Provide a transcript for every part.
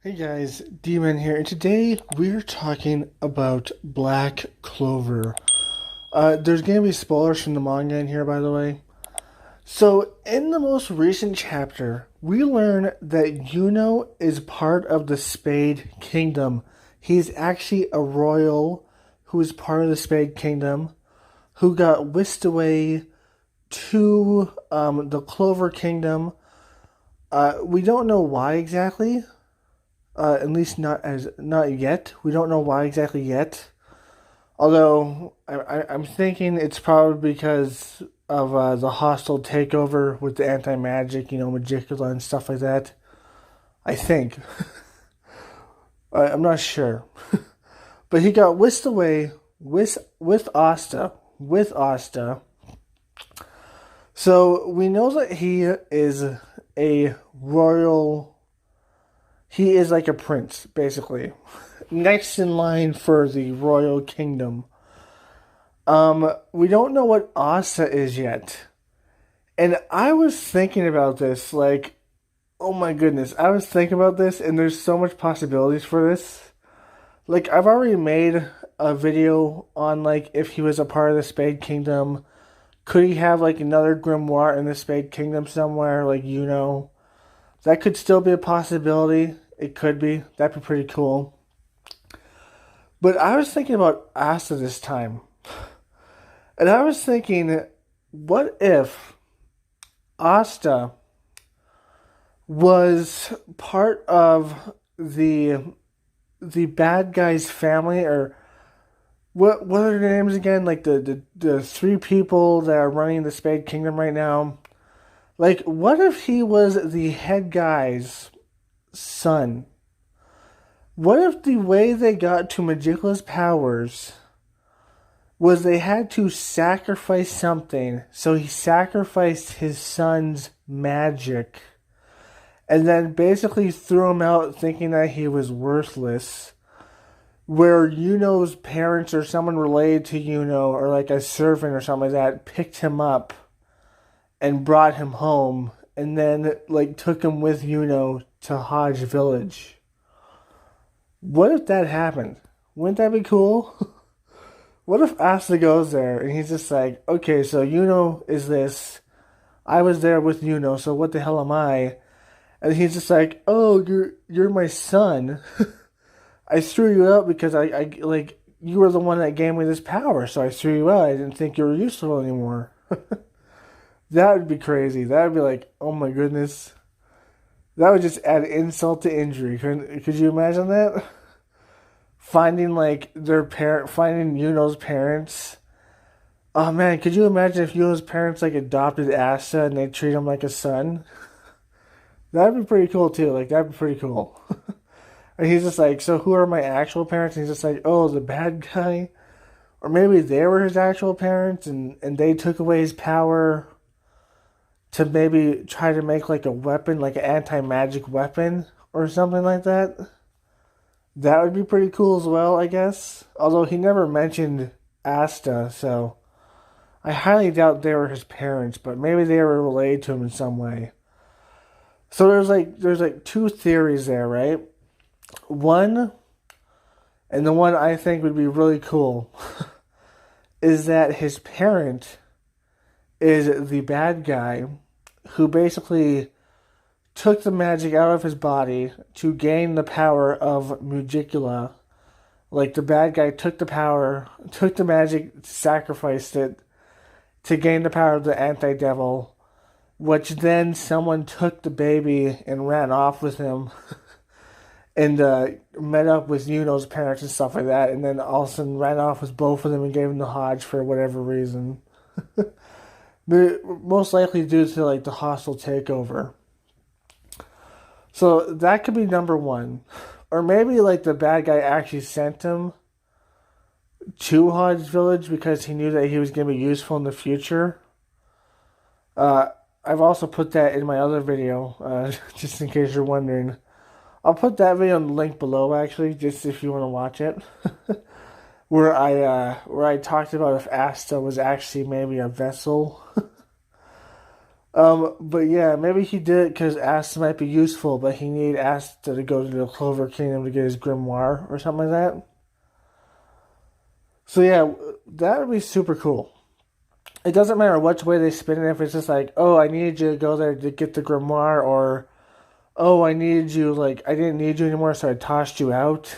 Hey guys, Demon here, and today we're talking about Black Clover. There's gonna be spoilers from the manga in here, by the way. So, in the most recent chapter, we learn that Yuno is part of the Spade Kingdom. He's actually a royal who is part of the Spade Kingdom, who got whisked away to the Clover Kingdom. We don't know why exactly. At least not yet. We don't know why exactly yet. Although I'm thinking it's probably because of the hostile takeover with the anti magic, Magicula and stuff like that. I think. I'm not sure, but he got whisked away with Asta. With Asta. So we know that he is a royal. He is like a prince, basically. Next in line for the royal kingdom. We don't know what Asta is yet. And I was thinking about this, like, oh my goodness. I was thinking about this, and there's so much possibilities for this. Like, I've already made a video on, like, if he was a part of the Spade Kingdom. Could he have, like, another grimoire in the Spade Kingdom somewhere, like, That could still be a possibility. It could be. That'd be pretty cool. But I was thinking about Asta this time. And I was thinking, what if Asta was part of the bad guy's family, or what are their names again? Like the three people that are running the Spade Kingdom right now. Like, what if he was the head guy's son? What if the way they got to Magicula's powers was they had to sacrifice something, so he sacrificed his son's magic, and then basically threw him out thinking that he was worthless, where Yuno's parents or someone related to Yuno, or like a servant or something like that, picked him up and brought him home, and then like took him with Yuno to Hodge Village. What if that happened? Wouldn't that be cool? What if Asta goes there and he's just like, okay, so Yuno is this. I was there with Yuno, so what the hell am I? And he's just like, oh, you're my son. I threw you out because I like you were the one that gave me this power, so I threw you out. I didn't think you were useful anymore. That would be crazy. That would be like, oh my goodness. That would just add insult to injury. Could you imagine that? Finding like finding Yuno's parents. Oh man, could you imagine if Yuno's parents like adopted Asta and they treat him like a son? That'd be pretty cool too. Like that'd be pretty cool. And he's just like, so who are my actual parents? And he's just like, oh, the bad guy, or maybe they were his actual parents, and they took away his power to maybe try to make like a weapon, like an anti-magic weapon or something like that. That would be pretty cool as well, I guess. Although he never mentioned Asta, so I highly doubt they were his parents, but maybe they were related to him in some way. So there's like two theories there, right? One, and the one I think would be really cool, is that his parent is the bad guy who basically took the magic out of his body to gain the power of Magicula. Like the bad guy took the power, took the magic, sacrificed it to gain the power of the anti-devil, which then someone took the baby and ran off with him and met up with Yuno's parents and stuff like that, and then all of a sudden ran off with both of them and gave them the Hodge for whatever reason. Most likely due to like the hostile takeover. So that could be number one. Or maybe like the bad guy actually sent him to Hodge Village because he knew that he was going to be useful in the future. I've also put that in my other video, just in case you're wondering. I'll put that video in the link below, actually, just if you want to watch it. where I talked about if Asta was actually maybe a vessel. But yeah, maybe he did it because Asta might be useful, but he needed Asta to go to the Clover Kingdom to get his grimoire or something like that. So yeah, that would be super cool. It doesn't matter which way they spin it. If it's just like, oh, I needed you to go there to get the grimoire, or oh, I needed you, like I didn't need you anymore, so I tossed you out.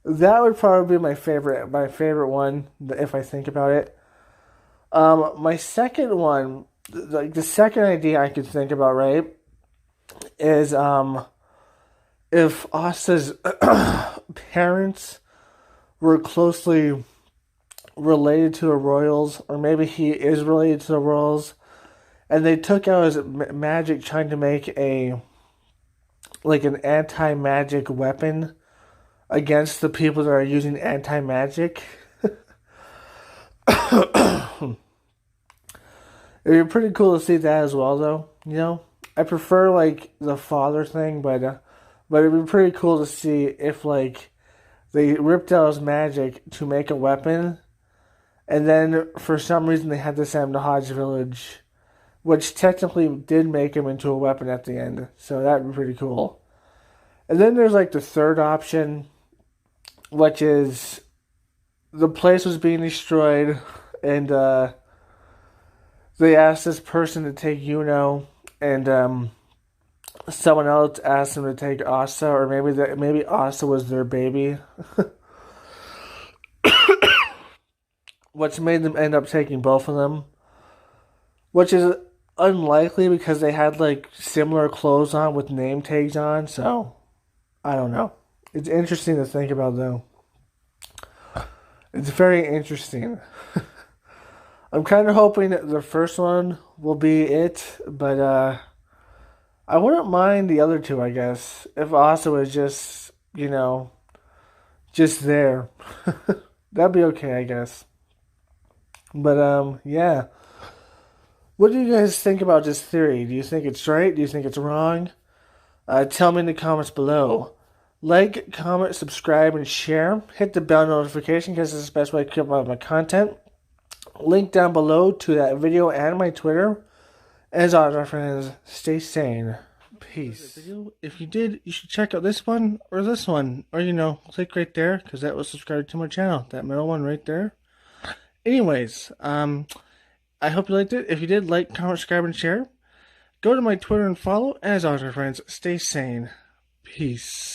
That would probably be my favorite one if I think about it. My second one, like the second idea I could think about, right, is if Asta's parents were closely related to the royals, or maybe he is related to the royals, and they took out his magic trying to make an anti-magic weapon against the people that are using anti-magic. It'd be pretty cool to see that as well, though. You know, I prefer like the father thing, but it'd be pretty cool to see if like they ripped out his magic to make a weapon, and then for some reason they had to send him to Hodge Village, which technically did make him into a weapon at the end. So that'd be pretty cool. And then there's like the third option, which is the place was being destroyed, and they asked this person to take Yuno, and someone else asked him to take Asta, or maybe Asta was their baby, which made them end up taking both of them, which is unlikely because they had like similar clothes on with name tags on. So I don't know. It's interesting to think about, though. It's very interesting. I'm kind of hoping that the first one will be it, but I wouldn't mind the other two, I guess, if Asa was just, just there. That'd be okay, I guess. But yeah. What do you guys think about this theory? Do you think it's right? Do you think it's wrong? Tell me in the comments below. Like, comment, subscribe, and share. Hit the bell notification because it's the best way to keep up with my content. Link down below to that video and my Twitter. As always, my friends, stay sane. Peace. If you did, you should check out this one or this one. Or, click right there because that will subscribe to my channel. That middle one right there. Anyways, I hope you liked it. If you did, like, comment, subscribe, and share. Go to my Twitter and follow. As always, my friends, stay sane. Peace.